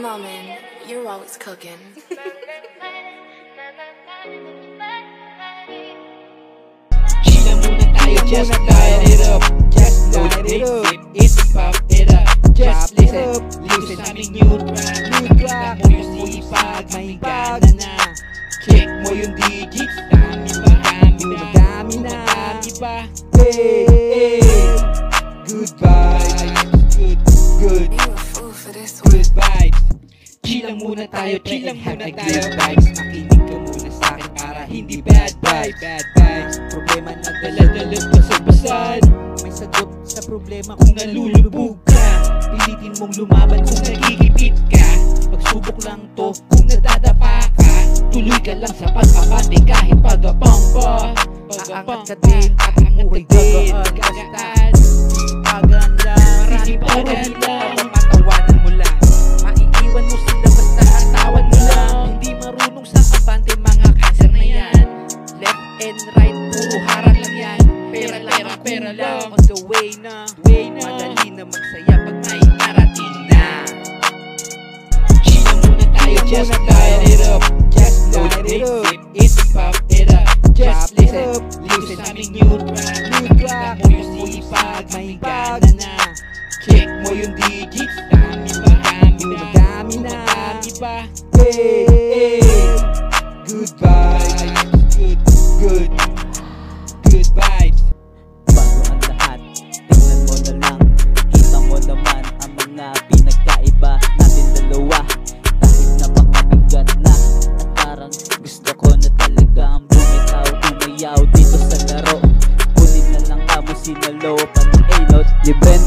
Maman, you're always cooking. Chilla muna tayo, just light it up. Just load it, sip it, pop it up. Just listen sa aming new track. Nakita mo yung sipag, may gana na. Check mo yung digits, dami na. Hey, good vibes, good You a fool for this one. vibes. Chill lang muna tayo, good vibes. Makinig ka muna sa'kin para hindi bad vibes. Problema na dala-dala basag-basag. May sagot sa problema kung nalulubog ka. Pilitin mong lumaban kung nagigipit ka. Pagsubok lang to kung nadadapa ka. Tuloy ka lang sa pag-abante kahit pagapang pa. Aangat ka din at ang buhay gagaan. Paganda, marami paganda. Matawanan mo lang, maiiwan mo sila basta atawan mo lang. Hindi marunong sa abante mga cancer na yan. Left and right, puro harang lang yan. Pera lang, on the way na. Madali na magsaya pag may narating na. Chill muna tayo, just light it up. Just load it, sip it, pop it up. Just listen sa aming new track. Nakita mo yung sipag, may gana na. Check mo yung digits, dami na. Hey, good vibes, good vibes. Bago ang lahat, tingnan mo na lang. Kita mo naman ang mga pinagkaiba natin dalawa. Kahit napakabigat na at parang gusto ko na talaga ang tumayaw dito sa laro. Kunin na lang kamo sinalopan ng A-note. Liben,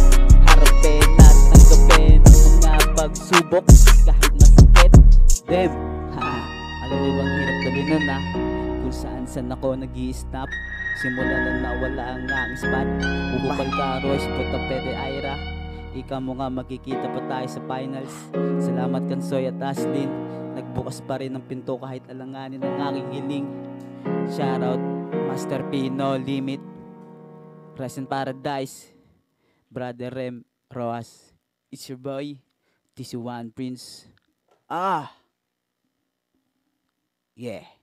harapin at tanggapin ang mga pagsubok kahit masakit. Dem, alam mo bang hirap gawin nun kung saan ako nag-i-stop. Simula na nawala ang aming spot. Bubukal ka, Royce, puta pwede Ira. Ika mo nga makikita pa tayo sa finals. Salamat Kansoy at Aslin. Nagbukas pa rin ang pinto kahit alanganin ang aking hiling. Shoutout Master Pino Limit, Rest in Paradise, Brother Rem Roas. It's your boy TC1 Prince. Yeah.